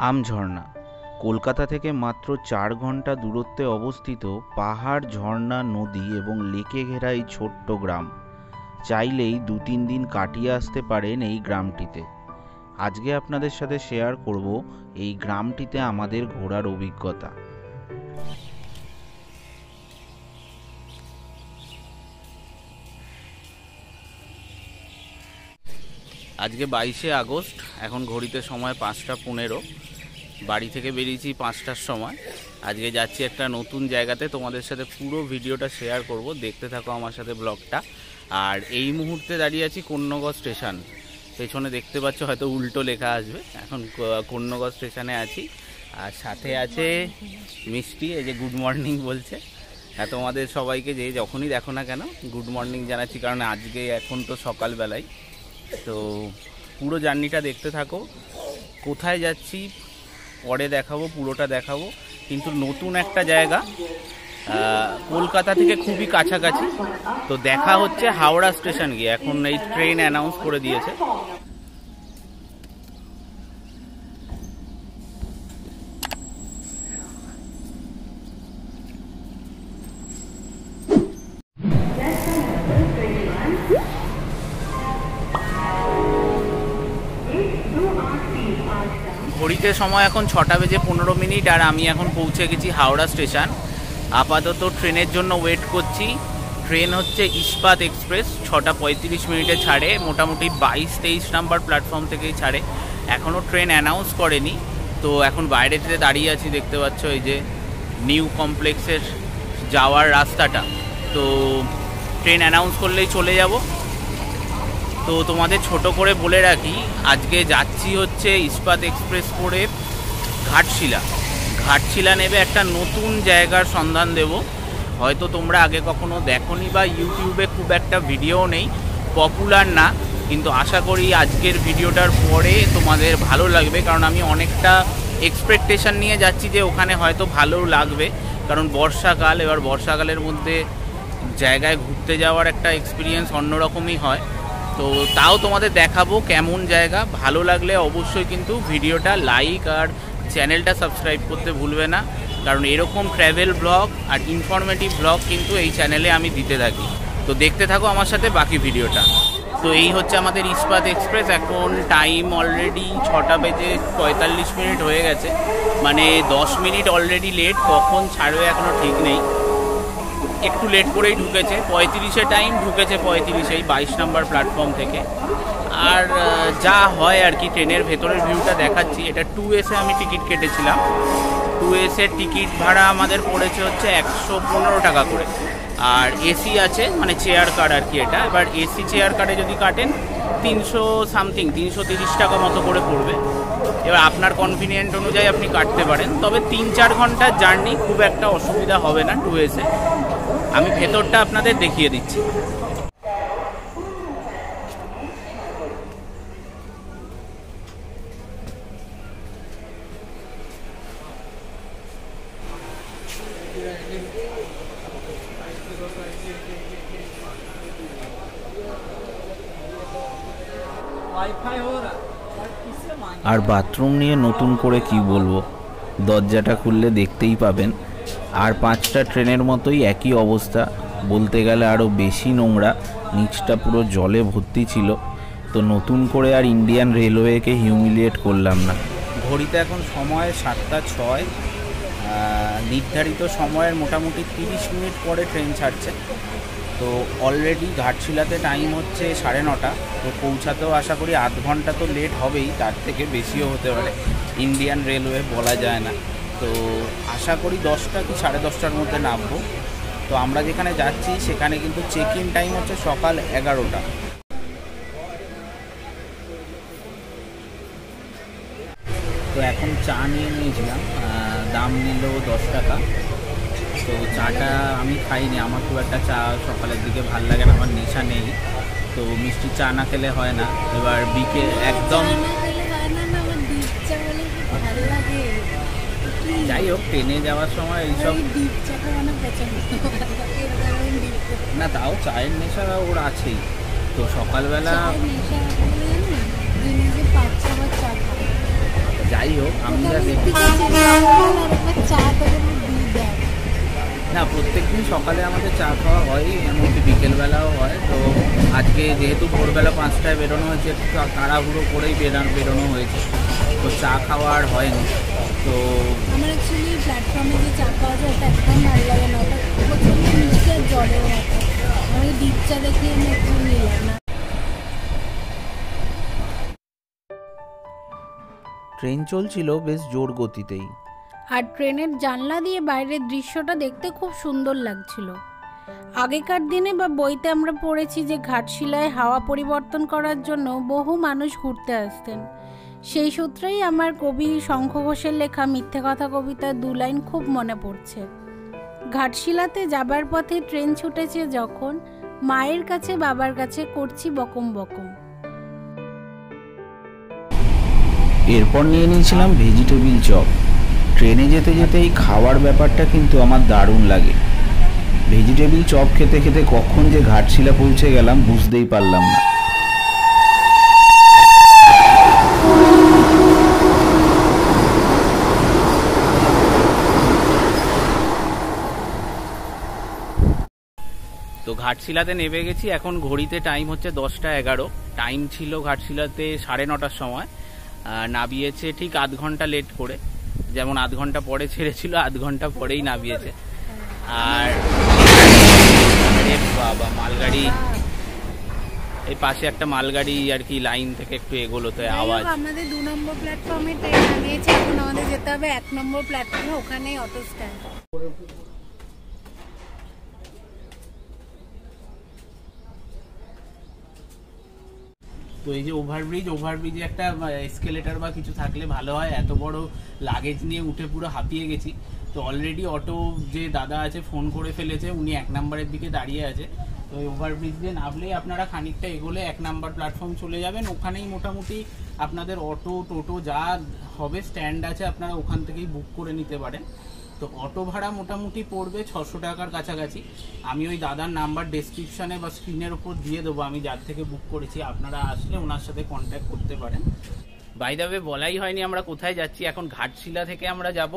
আমঝর্ণা কলকাতা থেকে মাত্র 4 ঘন্টা দূরত্বে অবস্থিত পাহাড়, ঝর্ণা, নদী এবং লেকে ঘেরা এই ছোট্ট গ্রাম। চাইলেই 2-3 দিন কাটিয়ে আসতে পারেন এই গ্রামটিতে। আজকে আপনাদের সাথে শেয়ার করব এই গ্রামটিতে আমাদের ঘোরার অভিজ্ঞতা। আজকে 22শে আগস্ট, এখন ঘড়িতে সময় 5টা 15। বাড়ি থেকে বেরিয়েছি 5টার সময়। আজকে যাচ্ছি একটা নতুন জায়গাতে, তোমাদের সাথে পুরো ভিডিওটা শেয়ার করব, দেখতে থাকো আমার সাথে ব্লগটা। আর এই মুহূর্তে দাঁড়িয়ে আছি কন্যগর স্টেশন। পেছনে দেখতে পাচ্ছ, হয়তো উল্টো লেখা আসবে। এখন কন্যগর স্টেশনে আছি, আর সাথে আছে মিষ্টি। এই যে গুড মর্নিং বলছে। হ্যাঁ, তোমাদের সবাইকে যে যখনই দেখো না কেন গুড মর্নিং জানাচ্ছি, কারণ আজকে এখন তো সকালবেলায়। তো পুরো জার্নিটা দেখতে থাকো। কোথায় যাচ্ছি পরে দেখাবো, পুরোটা দেখাবো। কিন্তু নতুন একটা জায়গা, কলকাতা থেকে খুবই কাছাকাছি। তো দেখা হচ্ছে হাওড়া স্টেশন গিয়ে। এখন এই ট্রেন অ্যানাউন্স করে দিয়েছে। ঘড়িতে সময় এখন 6:15, আর আমি এখন পৌঁছে গেছি হাওড়া স্টেশন। আপাতত ট্রেনের জন্য ওয়েট করছি। ট্রেন হচ্ছে ইস্পাত এক্সপ্রেস, 6:35 ছাড়ে। মোটামুটি 22-23 নাম্বার প্ল্যাটফর্ম থেকেই ছাড়ে। এখনও ট্রেন অ্যানাউন্স করেনি। তো এখন বাইরেতে দাঁড়িয়ে আছি, দেখতে পাচ্ছ এই যে নিউ কমপ্লেক্সের যাওয়ার রাস্তাটা। তো ট্রেন অ্যানাউন্স করলেই চলে যাব। তো তোমাদের ছোট করে বলে রাখি, আজকে যাচ্ছি হচ্ছে ইস্পাত এক্সপ্রেস করে ঘাটশিলা। ঘাটশিলা নেবে একটা নতুন জায়গার সন্ধান দেব। হয়তো তোমরা আগে কখনো দেখোনি, বা ইউটিউবে খুব একটা ভিডিও নেই, পপুলার না। কিন্তু আশা করি আজকের ভিডিওটার পরে তোমাদের ভালো লাগবে, কারণ আমি অনেকটা এক্সপেকটেশন নিয়ে যাচ্ছি যে ওখানে হয়তো ভালো লাগবে। কারণ বর্ষাকাল, এবার বর্ষাকালের মধ্যে জায়গায় ঘুরতে যাওয়ার একটা এক্সপিরিয়েন্স অন্যরকমই হয়। তো তাও তোমাদের দেখাবো কেমন জায়গা। ভালো লাগলে অবশ্যই কিন্তু ভিডিওটা লাইক আর চ্যানেলটা সাবস্ক্রাইব করতে ভুলবে না, কারণ এরকম ট্র্যাভেল ব্লগ আর ইনফরমেটিভ ব্লগ কিন্তু এই চ্যানেলে আমি দিতে থাকি। তো দেখতে থাকো আমার সাথে বাকি ভিডিওটা। তো এই হচ্ছে আমাদের ইস্পাত এক্সপ্রেস। এখন টাইম অলরেডি 6:45 হয়ে গেছে, মানে 10 মিনিট অলরেডি লেট। কখন ছাড়বে এখনও ঠিক নেই। একটু লেট করেই ঢুকেছে, 35-এ টাইম, ঢুকেছে 35-এই 22 নাম্বার প্ল্যাটফর্ম থেকে। আর যা হয় আর কি, ট্রেনের ভেতরের ভিউটা দেখাচ্ছি। এটা 2AC আমি টিকিট কেটেছিলাম। 2AC-এর টিকিট ভাড়া আমাদের পড়েছে হচ্ছে 115 টাকা করে। আর এসি আছে, মানে চেয়ার কার্ড আর কি এটা। এবার এসি চেয়ার কার্ডে যদি কাটেন 300 সামথিং, 330 টাকা মতো করে পড়বে। এবার আপনার কনভিনিয়েন্ট অনুযায়ী আপনি কাটতে পারেন। তবে 3-4 ঘন্টার জার্নি, খুব একটা অসুবিধা হবে না 2AC। আমি ভেতরটা আপনাদের দেখিয়ে দিচ্ছি। আর বাথরুম নিয়ে নতুন করে কি বলবো, দরজাটা খুললে দেখতেই পাবেন। আর 5টা ট্রেনের মতোই একই অবস্থা, বলতে গেলে আরও বেশি নোংরা। নিচটা পুরো জলে ভর্তি ছিল। তো নতুন করে আর ইন্ডিয়ান রেলওয়েকে হিউমিলিয়েট করলাম না। ঘড়িতে এখন সময় 7টা 6। নির্ধারিত সময়ের মোটামুটি 30 মিনিট পরে ট্রেন ছাড়ছে। তো অলরেডি ঘাটশিলাতে টাইম হচ্ছে 9:30। তো পৌঁছাতেও আশা করি আধ ঘন্টা তো লেট হবেই, তার থেকে বেশিও হতে পারে। ইন্ডিয়ান রেলওয়ে বলা যায় না। তো আশা করি 10টা কি 10:30টার মধ্যে নামবো। তো আমরা যেখানে যাচ্ছি সেখানে কিন্তু চেক ইন টাইম হচ্ছে সকাল 11টা। তো এখন চা নিয়ে নিয়েছিলাম, দাম নিল 10 টাকা। তো চাটা আমি খাইনি, আমার খুব একটা চা সকালের দিকে ভাল লাগে না, আমার নেশা নেই। তো মিষ্টি চা না খেলে হয় না। এবার বিকেল একদম, যাই হোক, ট্রেনে যাওয়ার সময় এইসব না, তাও চায়ের নেশা ওর আছেই। তো সকালবেলা যাই হোক, আমি যা দেখি না, প্রত্যেকদিন সকালে আমাদের চা খাওয়া হয়, এমনকি বিকেলবেলাও হয়। তো আজকে যেহেতু ভোরবেলা 5টায় বেরোনো হয়েছে, তাড়াহুড়ো করেই বেরোনো হয়েছে, তো চা খাওয়া আর হয়নি। তো আমার অ্যাকচুয়ালি প্ল্যাটফর্মে যে চা পাওয়া যায় ওটা একদম ভালো লাগে না, ওটা প্রচণ্ড মিষ্টি আর জলের মতো। আমাকে ডিপ চা দেখে আমি একটু নিলাম না। ট্রেন চলছিল বেশ জোর গতিতেই, আর ট্রেনের জানলা দিয়ে বাইরের দৃশ্যটা দেখতে খুব সুন্দর লাগছিল। আগেকার দিনে বা বইতে আমরা পড়েছি যে ঘাটশিলায় হাওয়া পরিবর্তন করার জন্য বহু মানুষ ঘুরতে আসতেন। সেই সূত্রেই আমার কবি শঙ্খ ঘোষের লেখা মিথ্যে কথা কবিতার 2 লাইন খুব মনে পড়ছে। ঘাটশিলাতে যাবার পথে ট্রেন ছুটেছে যখন, মায়ের কাছে বাবার কাছে করছি বকম বকম। এরপর নিয়ে নিয়েছিলাম ভেজিটেবিল চপ। ট্রেনে যেতে যেতে এই খাওয়ার ব্যাপারটা কিন্তু আমার দারুণ লাগে। ভেজিটেবিল চপ খেতে খেতে কখন যে ঘাটশিলা পৌঁছে গেলাম বুঝতেই পারলাম না। তো ঘাটশিলাতে নেমে গেছি, এখন ঘড়িতে টাইম হচ্ছে 10টা 11। টাইম ছিল ঘাটশিলাতে 9:30টার সময়, নামিয়েছে ঠিক আধ ঘন্টা লেট করে। যেমন আধ ঘন্টা পরে ছেড়েছিল, আধ ঘন্টা পরেই নামিয়েছে। আর বাবা, মালগাড়ি, এই পাশে একটা মালগাড়ি আর কি লাইন থেকে একটু এগোলো, তো আওয়াজ। আমাদের 2 নম্বর প্ল্যাটফর্মে ট্রেন নামিয়েছে, এখন আমাদের যেতে হবে 1 নম্বর প্ল্যাটফর্মে, ওখানেই অটো স্ট্যান্ড। তো এই যে ওভারব্রিজে একটা এসকেলেটার বা কিছু থাকলে ভালো হয়। এত বড় লাগেজ নিয়ে উঠে পুরো হাঁপিয়ে গেছি। তো অলরেডি অটো যে দাদা আছে ফোন করে ফেলেছে, উনি 1 নম্বরের দিকে দাঁড়িয়ে আছে। তো ওই ওভারব্রিজ দিয়ে নামলেই আপনারা খানিকটা এগোলে 1 নম্বর প্ল্যাটফর্ম চলে যাবেন। ওখানেই মোটামুটি আপনাদের অটো টোটো যা হবে স্ট্যান্ড আছে, আপনারা ওখান থেকেই বুক করে নিতে পারেন। তো অটো ভাড়া মোটামুটি পড়বে 600 টাকার কাছাকাছি। আমি ওই দাদার নাম্বার ডেসক্রিপশানে বা স্ক্রিনের ওপর দিয়ে দেবো, আমি যার থেকে বুক করেছি। আপনারা আসলে ওনার সাথে কন্ট্যাক্ট করতে পারেন। বাই দ্য ওয়ে, বলাই হয়নি আমরা কোথায় যাচ্ছি। এখন ঘাটশিলা থেকে আমরা যাব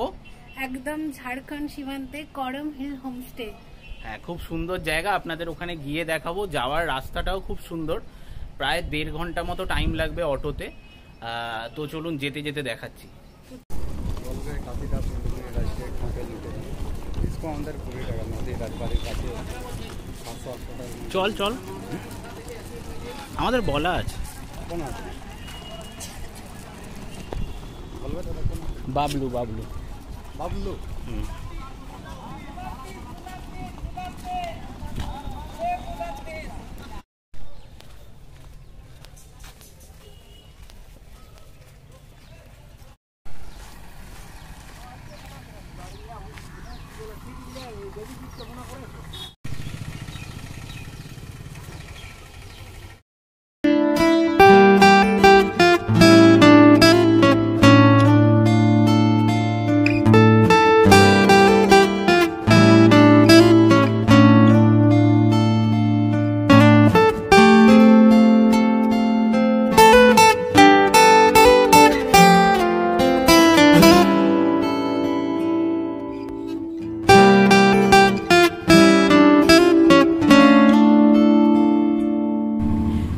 একদম ঝাড়খণ্ড সীমান্তে করম হিল হোমস্টে। হ্যাঁ, খুব সুন্দর জায়গা, আপনাদের ওখানে গিয়ে দেখাবো। যাওয়ার রাস্তাটাও খুব সুন্দর, প্রায় 1.5 ঘন্টা মতো টাইম লাগবে অটোতে। তো চলুন যেতে যেতে দেখাচ্ছি। চল চল, আমাদের বলা আছে। বাবলু বাবলু বাবলু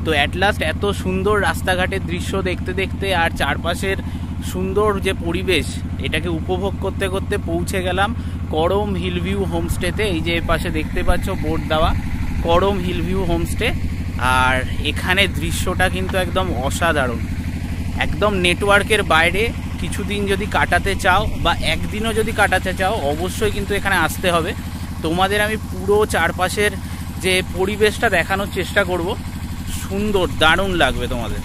তো অ্যাট লাস্ট এত সুন্দর রাস্তাঘাটের দৃশ্য দেখতে দেখতে আর চারপাশের সুন্দর যে পরিবেশ, এটাকে উপভোগ করতে করতে পৌঁছে গেলাম করম হিলভিউ হোমস্টেতে। এই যে পাশে দেখতে পাচ্ছ বোর্ড দেওয়া, করম হিলভিউ হোমস্টে। আর এখানে দৃশ্যটা কিন্তু একদম অসাধারণ, একদম নেটওয়ার্কের বাইরে। কিছুদিন যদি কাটাতে চাও বা একদিনও যদি কাটাতে চাও, অবশ্যই কিন্তু এখানে আসতে হবে। তোমাদের আমি পুরো চারপাশের যে পরিবেশটা দেখানোর চেষ্টা করব, সুন্দর, দারুণ লাগবে তোমাদের।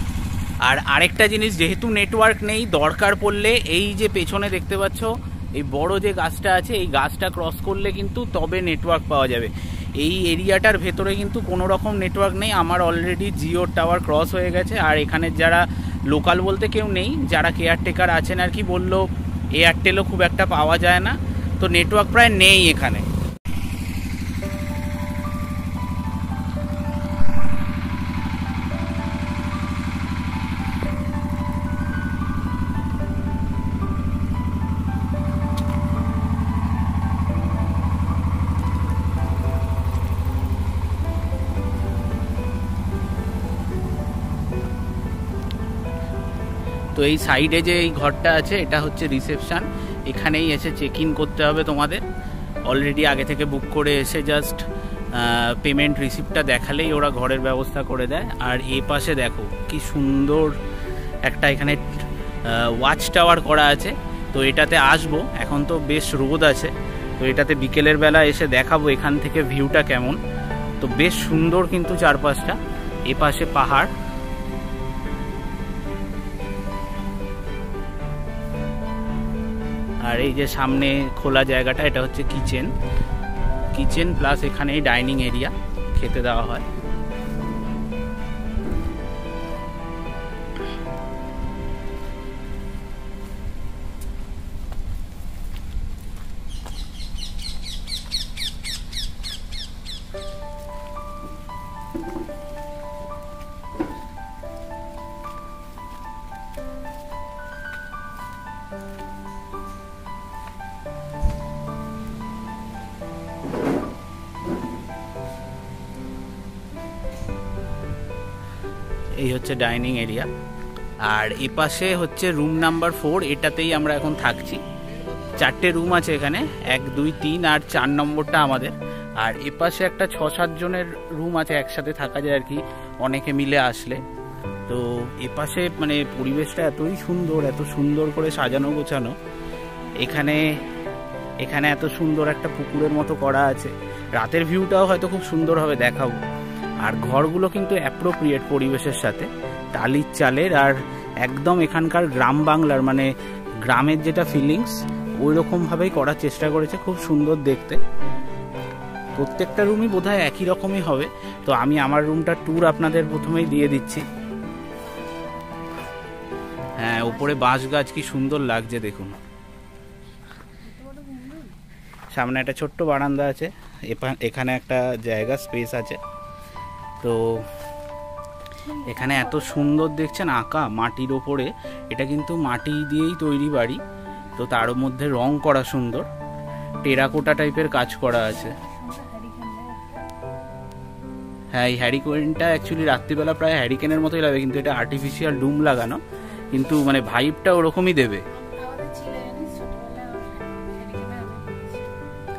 আর আরেকটা জিনিস, যেহেতু নেটওয়ার্ক নেই, দরকার পড়লে এই যে পেছনে দেখতে পাচ্ছ এই বড় যে গাছটা আছে, এই গাছটা ক্রস করলে কিন্তু তবে নেটওয়ার্ক পাওয়া যাবে। এই এরিয়াটার ভেতরে কিন্তু কোনো রকম নেটওয়ার্ক নেই। আমার অলরেডি জিও টাওয়ার ক্রস হয়ে গেছে। আর এখানের যারা লোকাল বলতে কেউ নেই, যারা কেয়ারটেকার আছেন আর কি, বললো এয়ারটেলও খুব একটা পাওয়া যায় না, তো নেটওয়ার্ক প্রায় নেই এখানে। তো এই সাইডে যে এই ঘরটা আছে এটা হচ্ছে রিসেপশন, এখানেই এসে চেক ইন করতে হবে তোমাদের। অলরেডি আগে থেকে বুক করে এসে জাস্ট পেমেন্ট রিসিপ্টটা দেখালেই ওরা ঘরের ব্যবস্থা করে দেয়। আর এই পাশে দেখো কি সুন্দর একটা এখানে ওয়াচ টাওয়ার করা আছে, তো এটাতে আসবো। এখন তো বেশ রোদ আছে, তো এটাতে বিকেলের বেলা এসে দেখাবো এখান থেকে ভিউটা কেমন। তো বেশ সুন্দর কিন্তু চারপাশটা, এপাশে পাহাড়। আর এই যে সামনে খোলা জায়গাটা, এটা হচ্ছে কিচেন প্লাস এখানে ডাইনিং এরিয়া, খেতে দেওয়া হয়। এই হচ্ছে ডাইনিং এরিয়া। আর এপাশে হচ্ছে রুম নাম্বার 4, এটাতেই আমরা এখন থাকছি। 4টে রুম আছে এখানে, 1, 2, 3 আর 4 নম্বরটা আমাদের। আর এপাশে একটা 6-7 জনের রুম আছে, একসাথে থাকা যায় আর কি, অনেকে মিলে আসলে। তো এপাশে মানে পরিবেশটা এতই সুন্দর, এত সুন্দর করে সাজানো গোছানো। এখানে এত সুন্দর একটা পুকুরের মতো করা আছে, রাতের ভিউটাও হয়তো খুব সুন্দর হবে, দেখাবো। আর ঘরগুলো কিন্তু অ্যাপ্রোপ্রিয়েট পরিবেশের সাথে, টালির চালের, আর একদম এখানকার গ্রাম বাংলার মানে গ্রামের যেটা ফিলিংস ওই রকমভাবেই করার চেষ্টা করেছে, খুব সুন্দর দেখতে। প্রত্যেকটা রুমই বোধহয় একই রকমই হবে। তো আমি আমার রুমটার ট্যুর আপনাদের প্রথমেই দিয়ে দিচ্ছি। হ্যাঁ, উপরে বাঁশ গাছ কি সুন্দর লাগছে দেখুন। সামনে একটা ছোট্ট বারান্দা আছে, এখানে একটা জায়গা স্পেস আছে। তো এখানে এত সুন্দর দেখছেন আঁকা মাটির ওপরে, এটা কিন্তু মাটি দিয়েই তৈরি বাড়ি, তো তার মধ্যে রং করা সুন্দর, টেরাকোটা টাইপের কাজ করা আছে। হ্যাঁ, এই হ্যারিকেনটা অ্যাকচুয়ালি রাত্রিবেলা প্রায় হ্যারিকেনের মতোই লাগে, কিন্তু এটা আর্টিফিশিয়াল ডুম লাগানো, কিন্তু মানে ভাইবটা ওরকমই দেবে।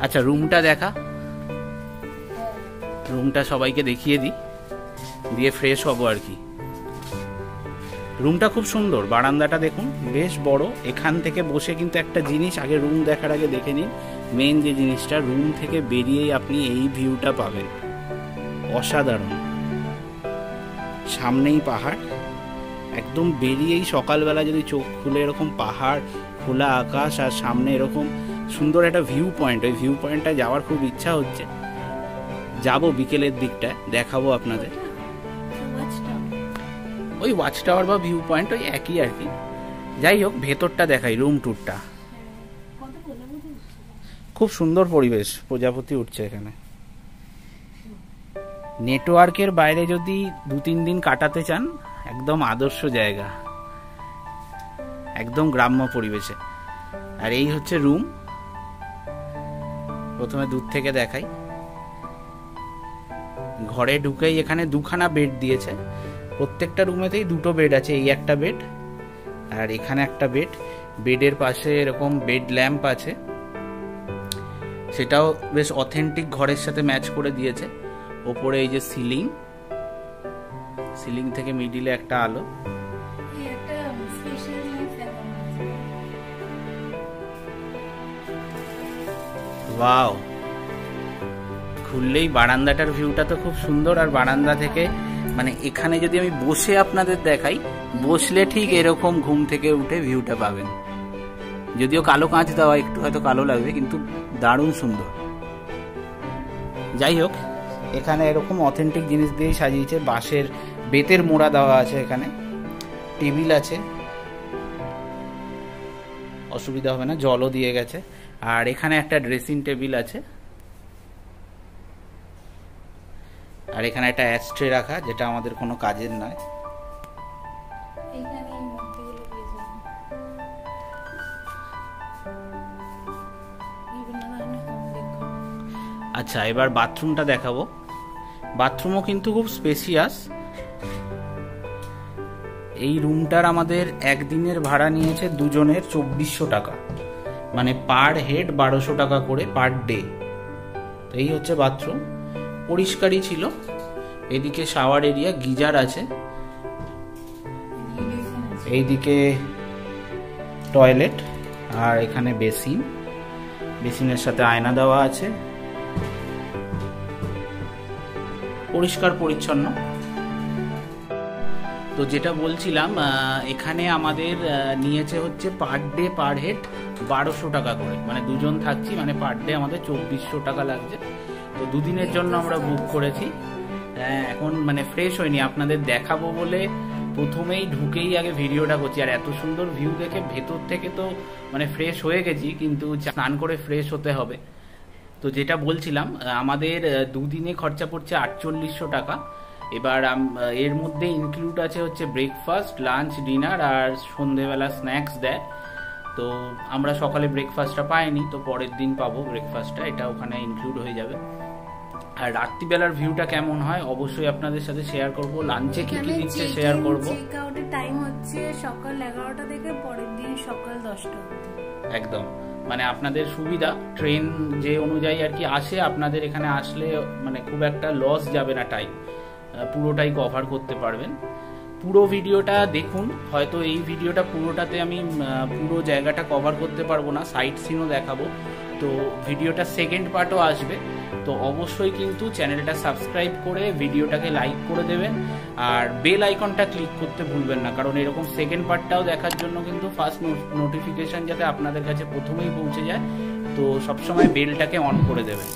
আচ্ছা, রুমটা দেখা, রুমটা সবাইকে দেখিয়ে দিই, দিয়ে ফ্রেশ হবো আর কি। রুমটা খুব সুন্দর, বারান্দাটা দেখুন বেশ বড়। এখান থেকে বসে কিন্তু একটা জিনিস আগে রুম দেখার আগে দেখে নিন, মেন যে জিনিসটা, রুম থেকে বেরিয়েই আপনি এই ভিউটা পাবেন, অসাধারণ। সামনেই পাহাড়, একদম বেরিয়েই সকালবেলা যদি চোখ খুলে এরকম পাহাড়, খোলা আকাশ, আর সামনে এরকম সুন্দর একটা ভিউ পয়েন্ট। ওই ভিউ পয়েন্টটা যাওয়ার খুব ইচ্ছা হচ্ছে, যাব বিকেলের দিকটায়, দেখাবো আপনাদের। ওই ওয়াচ টাওয়ার বা ভিউ পয়েন্ট ওই একই আর কি। যাই হোক, ভেতরটা দেখাই, রুম ট্যুরটা। খুব সুন্দর পরিবেশ, প্রজাপতি উঠছে এখানে। নেটওয়ার্কের বাইরে যদি 2-3 দিন কাটাতে চান, একদম আদর্শ জায়গা, একদম গ্রাম্য পরিবেশে। আর এই হচ্ছে রুম, প্রথমে দূর থেকে দেখাই। ঘরে ঢুকেই এখানে 2খানা বেড দিয়েছে, প্রত্যেকটা রুমেতেই 2টো বেড আছে। এই একটা বেড, আর এখানে একটা বেড। বেডের পাশে এরকম বেড ল্যাম্প আছে, সেটাও বেশ অথেন্টিক ঘরের সাথে ম্যাচ করে দিয়েছে। ওপরে এই যে সিলিং থেকে মিডিলে একটা আলো। ওয়াও, খুললেই বারান্দাটার ভিউটা তো খুব সুন্দর। আর বারান্দা থেকে মানে এখানে যদি আমি বসে আপনাদের দেখাই, বসলে ঠিক এরকম ঘুম থেকে উঠে ভিউটা পাবেন। যদিও কালো কাঁচ দেওয়া, একটু হয়তো কালো লাগবে, কিন্তু দারুণ সুন্দর। যাই হোক, এখানে এরকম অথেন্টিক জিনিস দিয়েই সাজিয়েছে, বাঁশের বেতের মোড়া দেওয়া আছে, এখানে টেবিল আছে, অসুবিধা হবে না, জলও দিয়ে গেছে। আর এখানে একটা ড্রেসিং টেবিল আছে, আর এখানে একটা অ্যাশট্রে রাখা, যেটা আমাদের কোনো কাজের নয়। আচ্ছা, এবার বাথরুমটা দেখাবো। বাথরুমও কিন্তু খুব স্পেসিয়াস, এই রুমটার আমাদের একদিনের ভাড়া নিয়েছে দুজনের 2400 টাকা, মানে পার হেড 1200 টাকা করে পার ডে। তো এই হচ্ছে বাথরুম, পরিষ্কারই ছিল। এদিকে শাওয়ার এরিয়া, গিজার আছে, এইদিকে টয়লেট, আর এখানে বেসিন, বেসিনের সাথে আয়না দেওয়া আছে, পরিষ্কার পরিচ্ছন্ন। তো যেটা বলছিলাম, এখানে আমাদের নিয়েছে হচ্ছে পার ডে পার হেড 1200 টাকা করে, মানে দুজন থাকছি, মানে পার ডে আমাদের 2400 টাকা লাগছে। তো দুদিনের জন্য আমরা বুক করেছি। এখন মানে ফ্রেশ হয়নি, আপনাদের দেখাবো বলে প্রথমেই ঢুকেই আগে ভিডিওটা করছি। আর এত সুন্দর ভিউ দেখে ভেতর থেকে তো মানে ফ্রেশ হয়ে গেছি, কিন্তু স্নান করে ফ্রেশ হতে হবে। তো যেটা বলছিলাম, আমাদের দুদিনে খরচা পড়ছে 4800 টাকা। এবার এর মধ্যে ইনক্লুড আছে হচ্ছে ব্রেকফাস্ট, লাঞ্চ, ডিনার আর সন্ধেবেলা স্ন্যাক্স দেয়। তো আমরা সকালে ব্রেকফাস্টটা পাইনি, তো পরের দিন পাবো ব্রেকফাস্টটা, এটা ওখানে ইনক্লুড হয়ে যাবে। আর রাত্রিবেলার ভিউটা কেমন হয় অবশ্যই আপনাদের সাথে শেয়ার করব। লাঞ্চে কি কি দিচ্ছে শেয়ার করব। চেক আউটের টাইম হচ্ছে সকাল 11টা থেকে পরের দিন সকাল 10টা। একদম, মানে আপনাদের সুবিধা, ট্রেন যে অনুযায়ী আর কি আসে, আপনাদের এখানে আসলে মানে খুব একটা লস যাবে না, টাইম পুরোটাই কভার করতে পারবেন। পুরো ভিডিওটা দেখুন, হয়তো এই ভিডিওটা পুরোটাতে আমি পুরো জায়গাটা কভার করতে পারবো না, সাইট সিনও দেখাবো। তো ভিডিওটা সেকেন্ড পার্টও আসবে, তো অবশ্যই কিন্তু চ্যানেলটা সাবস্ক্রাইব করে ভিডিওটাকে লাইক করে দেবেন, আর বেল আইকনটা ক্লিক করতে ভুলবেন না, কারণ এরকম সেকেন্ড পার্টটাও দেখার জন্য কিন্তু ফার্স্ট নোটিফিকেশন যাতে আপনাদের কাছে প্রথমেই পৌঁছে যায়, তো সবসময় বেলটাকে অন করে দেবেন।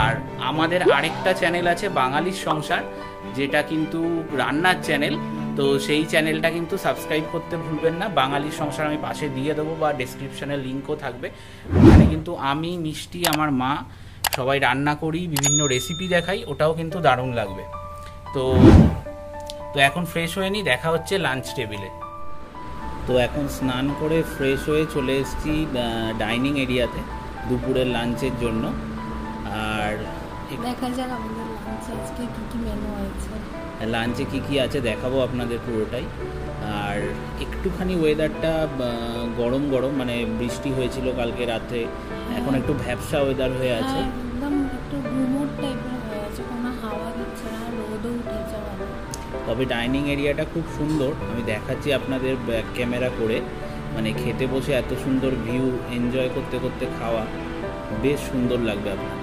আর আমাদের আরেকটা চ্যানেল আছে বাঙালির সংসার, যেটা কিন্তু রান্নার চ্যানেল, তো সেই চ্যানেলটা কিন্তু সাবস্ক্রাইব করতে ভুলবেন না। বাঙালির সংসার আমি পাশে দিয়ে দেবো বা ডেসক্রিপশনে লিঙ্কও থাকবে। ওখানে কিন্তু আমি, মিষ্টি, আমার মা সবাই রান্না করি, বিভিন্ন রেসিপি দেখাই, ওটাও কিন্তু দারুণ লাগবে। তো এখন ফ্রেশ হয়ে নিই, দেখা হচ্ছে লাঞ্চ টেবিলে। তো এখন স্নান করে ফ্রেশ হয়ে চলে এসেছি ডাইনিং এরিয়াতে দুপুরের লাঞ্চের জন্য। আর দেখা যাক আমাদের লাঞ্চে আজকে কি কি মেনু আছে, লাঞ্চে কি কি আছে দেখাবো আপনাদের পুরোটাই। আর একটুখানি ওয়েদারটা গরম গরম, মানে বৃষ্টি হয়েছিল কালকে রাতে, এখন একটু ভ্যাপসা ওয়েদার হয়ে আছে, একদম একটু গুমোট টাইপের হয়ে আছে, কোনো হাওয়া দিচ্ছে না, রোদও উঠেছে ভালো। তবে ডাইনিং এরিয়াটা খুব সুন্দর, আমি দেখাচ্ছি আপনাদের ব্যাক ক্যামেরা করে, মানে খেতে বসে এত সুন্দর ভিউ এনজয় করতে করতে খাওয়া বেশ সুন্দর লাগবে আপনার।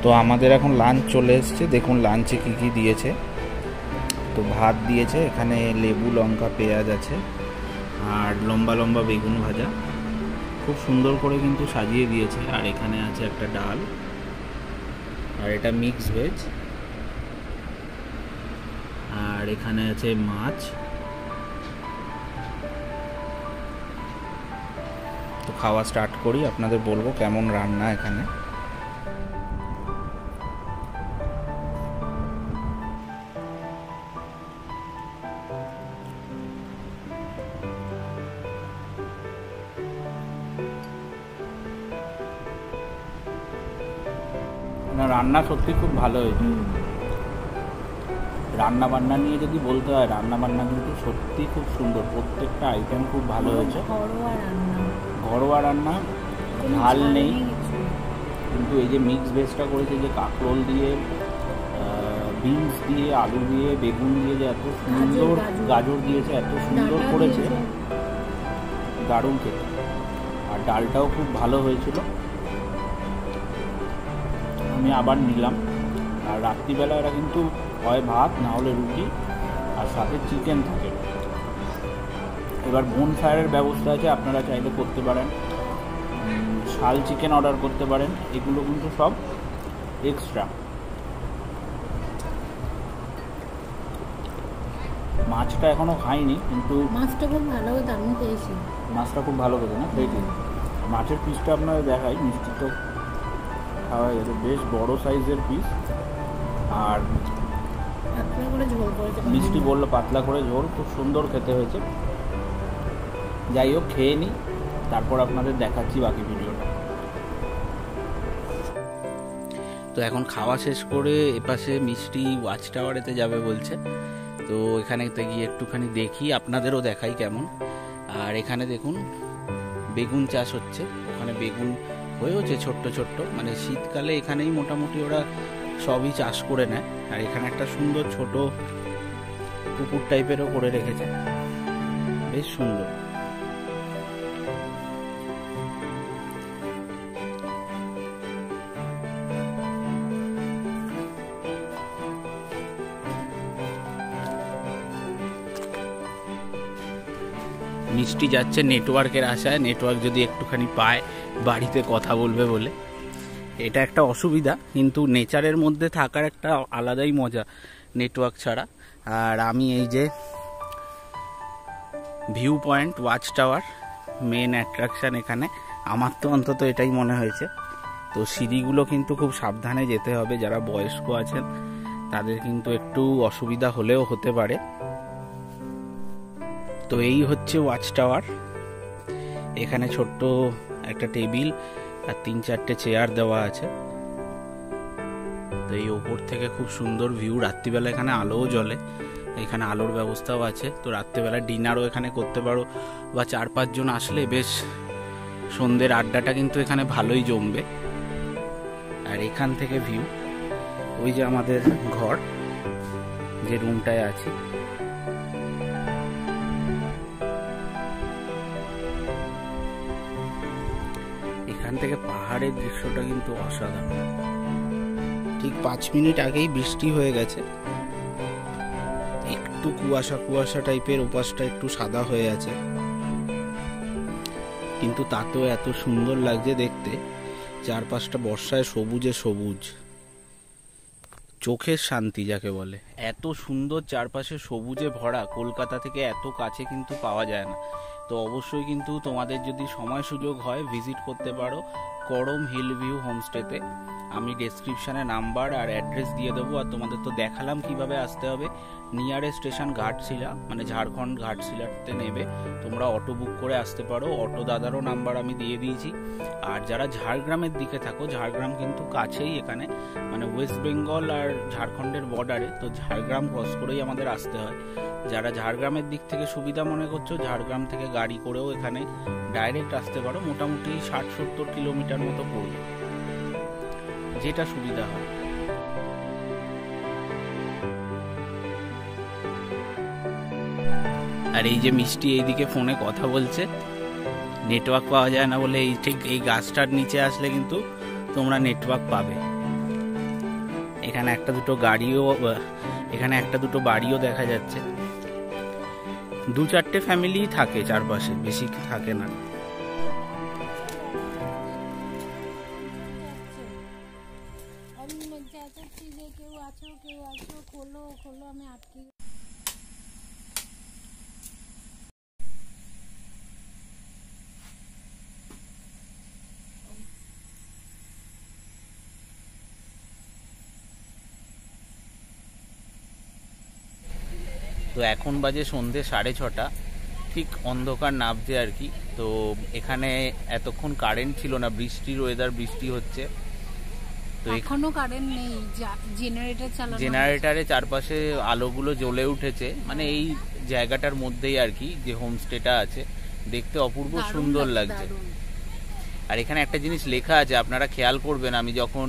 তো আমাদের এখন লাঞ্চ চলে এসছে, দেখুন লাঞ্চে কি কি দিয়েছে। তো ভাত দিয়েছে, এখানে লেবু, লঙ্কা, পেঁয়াজ আছে, আর লম্বা লম্বা বেগুন ভাজা, খুব সুন্দর করে কিন্তু সাজিয়ে দিয়েছে। আর এখানে আছে একটা ডাল, আর এটা মিক্স ভেজ, আর এখানে আছে মাছ। তো খাওয়া স্টার্ট করি, আপনাদের বলবো কেমন রান্না এখানে। না, রান্না সত্যি খুব ভালো হয়েছে। রান্না বান্না নিয়ে যদি বলতে হয়, রান্না বান্না কিন্তু সত্যি খুব সুন্দর, প্রত্যেকটা আইটেম খুব ভালো হয়েছে। ঘরোয়া রান্না, ঝাল নেই, কিন্তু এই যে মিক্স ভেজটা করেছে, যে কাঁকরোল দিয়ে, বিনস দিয়ে, আলু দিয়ে, বেগুন দিয়ে, যে এত সুন্দর, গাজর দিয়েছে, এত সুন্দর করেছে, দারুণ খেতে। আর ডালটাও খুব ভালো হয়েছিল, আমি আবার নিলাম। আর রাত্রিবেলা এরা কিন্তু হয় ভাত, না হলে রুটি, আর সাথে চিকেন থাকে। এবার বোন ফায়ারের ব্যবস্থা আছে, আপনারা চাইলে করতে পারেন, শাল চিকেন অর্ডার করতে পারেন, এগুলো কিন্তু সব এক্সট্রা। মাছটা এখনো খাইনি, কিন্তু মাছটা খুব ভালো, দারুণ পেয়েছি। মাছটা খুব ভালো খেতে, না খেয়েছি। মাছের পিসটা আপনারা দেখাই, মিষ্টি তো খাওয়া গেছে, বেশ বড় সাইজের পিস। আর মিষ্টি বললো পাতলা করে ঝোল, খুব সুন্দর খেতে হয়েছে। যাই হোক, খেয়ে নিই, তারপর আপনাদের দেখাচ্ছি বাকি ভিডিওটা। তো এখন খাওয়া শেষ করে এপাশে মিষ্টি ওয়াচ টাওয়ারেতে যাবে বলছে, তো এখানেতে গিয়ে একটুখানি দেখি, আপনাদেরও দেখাই কেমন। আর এখানে দেখুন বেগুন চাষ হচ্ছে, ওখানে বেগুন হয়েছে ছোট্ট ছোট্ট, মানে শীতকালে এখানেই মোটামুটি ওরা সবই চাষ করে নেয়। আর এখানে একটা সুন্দর ছোট পুকুর টাইপেরও করে রেখেছে, বেশ সুন্দর। মিষ্টি যাচ্ছে নেটওয়ার্কের আশায়, নেটওয়ার্ক যদি একটুখানি পায় বাড়িতে কথা বলবে বলে। এটা একটা অসুবিধা, কিন্তু নেচারের মধ্যে থাকার একটা আলাদাই মজা নেটওয়ার্ক ছাড়া। আর আমি এই যে view point watch tower main attraction এখানে, আমার তো অন্তত এটাই মনে হয়েছে। তো সিঁড়িগুলো কিন্তু খুব সাবধানে যেতে হবে, যারা বয়স্ক আছেন তাদের কিন্তু একটু অসুবিধা হলেও হতে পারে। তো এই হচ্ছে ওয়াচ টাওয়ার, এখানে ছোট্ট একটা টেবিল আর 3-4টে চেয়ার দেওয়া আছে। তো এই ওপর থেকে খুব সুন্দর ভিউ, রাত্রিবেলা এখানে আলোও জ্বলে, এখানে আলোর ব্যবস্থাও আছে। তো রাত্রিবেলা ডিনারও এখানে করতে পারো, বা 4-5 জন আসলে বেশ সন্ধ্যের আড্ডাটা কিন্তু এখানে ভালোই জমবে। আর এখান থেকে ভিউ, ওই যে আমাদের ঘর, যে রুমটায় আছি, এখান থেকে পাহাড়ের দৃশ্যটা কিন্তু অসাধারণ। ঠিক 5 মিনিট আগেই বৃষ্টি হয়ে গেছে, একটু কুয়াশা কুয়াশা টাইপের, ওপাশটা একটু সাদা হয়ে আছে, কিন্তু তাতেও এত সুন্দর লাগছে দেখতে। চারপাশটা বর্ষায় সবুজে সবুজ, চোখের শান্তি যাকে বলে। এত সুন্দর চারপাশে সবুজে ভরা, কলকাতা থেকে এত কাছে কিন্তু পাওয়া যায় না। তো অবশ্যই কিন্তু তোমাদের যদি সময় সুযোগ হয় ভিজিট করতে পারো করম হিল ভিউ হোমস্টেতে। আমি ডেসক্রিপশানে নাম্বার আর অ্যাড্রেস দিয়ে দেবো। আর তোমাদের তো দেখালাম কিভাবে আসতে হবে। নিয়ারেস্ট স্টেশন ঘাটশিলা, মানে ঝাড়খণ্ড ঘাটশিলাতে নেবে, তোমরা অটো বুক করে আসতে পারো। অটো দাদারও নাম্বার আমি দিয়ে দিয়েছি। আর যারা ঝাড়গ্রামের দিকে থাকো, ঝাড়গ্রাম কিন্তু কাছেই এখানে, মানে ওয়েস্ট বেঙ্গল আর ঝাড়খণ্ডের বর্ডারে, তো ঝাড়গ্রাম ক্রস করেই আমাদের আসতে হয়। যারা ঝাড়গ্রামের দিক থেকে সুবিধা মনে করছো, ঝাড়গ্রাম থেকে গাড়ি করেও এখানে ডাইরেক্ট আসতে পারো, মোটামুটি 60-70 কিলোমিটার মতো পড়বে, যেটা সুবিধা হয়। আর এই যে মিষ্টি এইদিকে ফোনে কথা বলছে, নেটওয়ার্ক পাওয়া যায় না বলে, এই ঠিক এই গাছটার নিচে আসলে কিন্তু তোমরা নেটওয়ার্ক পাবে। এখানে একটা দুটো বাড়িও দেখা যাচ্ছে। 2-4টে ফ্যামিলি থাকে চারপাশে, বেশি থাকে না। তো এখন বাজে সন্ধে 6:30, ঠিক অন্ধকার নামছে আর কি। তো এখানে এতক্ষণ কারেন্ট ছিল না, বৃষ্টির ওয়েদার, বৃষ্টি হচ্ছে। তো এখনো কারেন্ট নেই, জেনারেটর চালানো, জেনারেটরে চারপাশে আলোগুলো জ্বলে উঠেছে, মানে এই জায়গাটার মধ্যেই আর কি যে হোমস্টেটা আছে, দেখতে অপূর্ব সুন্দর লাগছে। আর এখানে একটা জিনিস লেখা আছে, আপনারা খেয়াল করবেন, আমি যখন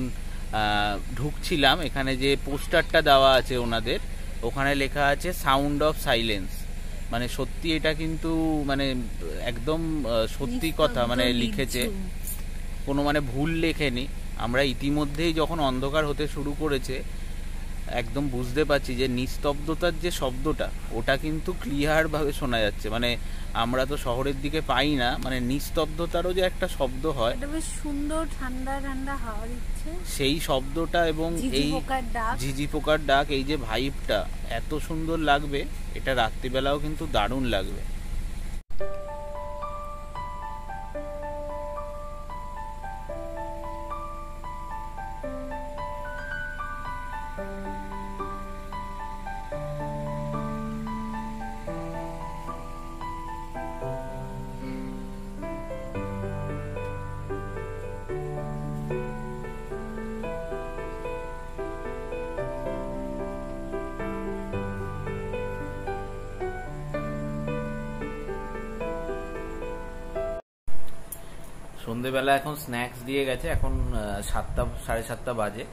ঢুকছিলাম এখানে যে পোস্টারটা দেওয়া আছে ওনাদের, ওখানে লেখা আছে সাউন্ড অফ সাইলেন্স। মানে সত্যি এটা কিন্তু মানে একদম সত্যি কথা, মানে লিখেছে, কোনো মানে ভুল লেখেনি। আমরা ইতিমধ্যেই যখন অন্ধকার হতে শুরু করেছে, একদম বুঝতে পারছি যে নিস্তব্ধতার যে শব্দটা, ওটা কিন্তু ক্লিয়ার ভাবে শোনা যাচ্ছে। মানে আমরা তো শহরের দিকে পাই না, মানে নিস্তব্ধতারও যে একটা শব্দ হয়, এটা বেশ সুন্দর, ঠান্ডা ঠান্ডা হাওয়া দিচ্ছে, সেই শব্দটা এবং এই ঝিঝি পোকার ডাক, এই যে ভাইবটা এত সুন্দর লাগবে, এটা রাত্রিবেলাও কিন্তু দারুণ লাগবে। সন্ধেবেলা এখন স্ন্যাক্স দিয়ে গেছে, এখন 7টা 7:30 বাজে।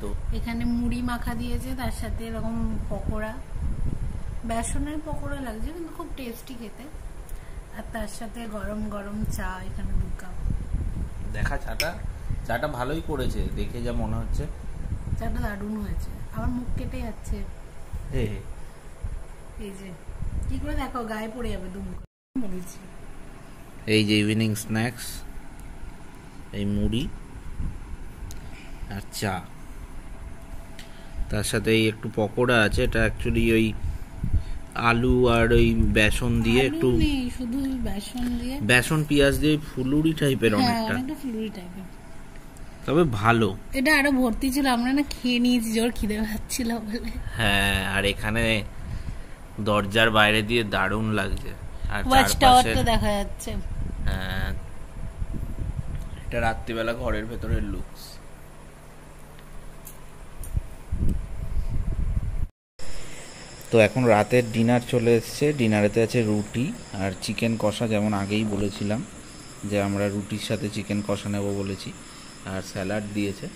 তো এখানে মুড়ি মাখা দিয়েছে, তার সাথে এরকম পকোড়া, বেসনের পকোড়া লাগছে কিন্তু খুব টেস্টি খেতে, আর তার সাথে গরম গরম চা এখানে 2 কাপ। দেখা চাটা ভালোই করেছে দেখে যা মনে হচ্ছে। চাটা দারুণ হয়েছে, আমার মুখ কেটে যাচ্ছে। এই যে কি করে দেখো, গায়ে পড়ে যাবে দুম করে বলেছি। এই যে ইভিনিং স্ন্যাক্স, এই মুড়ি আর চা, তার সাথে এই একটু পকোড়া আছে। এটা অ্যাকচুয়ালি ওই আলু আর ওই বেসন দিয়ে, একটু শুধু বেসন দিয়ে, বেসন পেঁয়াজ দিয়ে ফুলুরি টাইপের, অনেকটা ফুলুরি টাইপের, তবে ভালো। এটা আরো ভর্তি ছিল, আমরা না খেয়ে নিয়েছি, জোর খিদে পাচ্ছিল বলে। হ্যাঁ, আর এখানে দরজার বাইরে দিয়ে দারুণ লাগছে, আর ওয়াচ টাওয়ারটা দেখা যাচ্ছে। হ্যাঁ, এটা রাত্রিবেলা ঘরের ভেতরের লুকস। তো এখন রাতের ডিনার চলে এসছে। ডিনারেতে আছে রুটি আর চিকেন কষা, যেমন আগেই বলেছিলাম যে আমরা রুটির সাথে চিকেন কষা নেব বলেছি, আর স্যালাড দিয়েছে।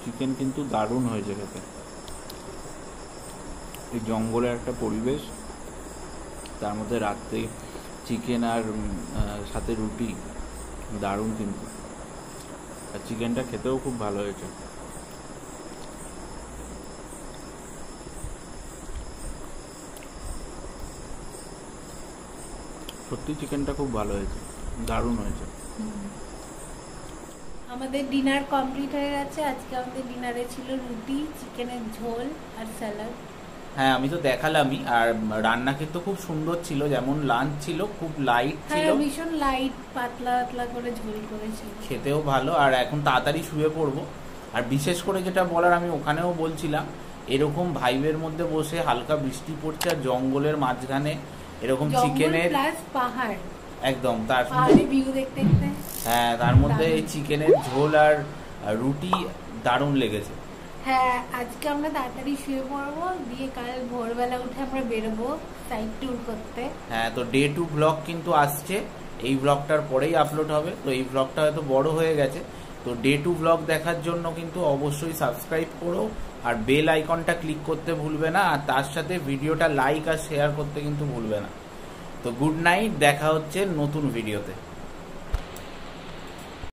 চিকেন কিন্তু দারুণ হয়েছে খেতে। এই জঙ্গলের একটা পরিবেশ, তার মধ্যে রাত্রে চিকেন আর সাথে রুটি, দারুণ কিন্তু। আর চিকেনটা খেতেও খুব ভালো হয়েছে। সত্যি চিকেনটা খুব ভালো হয়েছে, দারুণ হয়েছে। আমাদের ডিনার কমপ্লিট হয়ে গেছে। আজকে আমাদের ডিনারে ছিল রুটি, চিকেনের ঝোল আর স্যালাড। হ্যাঁ, আমি তো দেখালামই। আর রান্না কিন্তু খুব সুন্দর ছিল, যেমন লাঞ্চ ছিল খুব লাইট ছিল, ভীষণ লাইট, পাতলা পাতলা করে ঝোল করেছিল, খেতেও ভালো। আর এখন তাড়াতাড়ি শুয়ে পড়বো। আর বিশেষ করে যেটা বলার, আমি ওখানেও বলছিলাম, এরকম ভাইবের মধ্যে বসে হালকা বৃষ্টি পড়ছে আর জঙ্গলের মাঝখানে এরকম চিকেনের পাহাড়, একদম তার ভিউ দেখতে দেখতে, হ্যাঁ, তার মধ্যে এই চিকেনের ঝোল আর রুটি দারুণ লেগেছে। হ্যাঁ, আজকে আমরা তাড়াতাড়ি শুয়ে পড়বো, দিয়ে কাল ভোরবেলা উঠে আমরা বেরোবো সাইড ট্যুর করতে। হ্যাঁ, তো ডে 2 ব্লগ কিন্তু আসছে, এই ব্লগটার পরেই আপলোড হবে। তো এই ব্লগটা হয়তো বড় হয়ে গেছে, তো ডে 2 ব্লগ দেখার জন্য কিন্তু অবশ্যই সাবস্ক্রাইব করো, আর বেল আইকনটা ক্লিক করতে ভুলবে না, আর তার সাথে ভিডিওটা লাইক আর শেয়ার করতে কিন্তু ভুলবে না। তো গুড নাইট, দেখা হচ্ছে নতুন ভিডিওতে।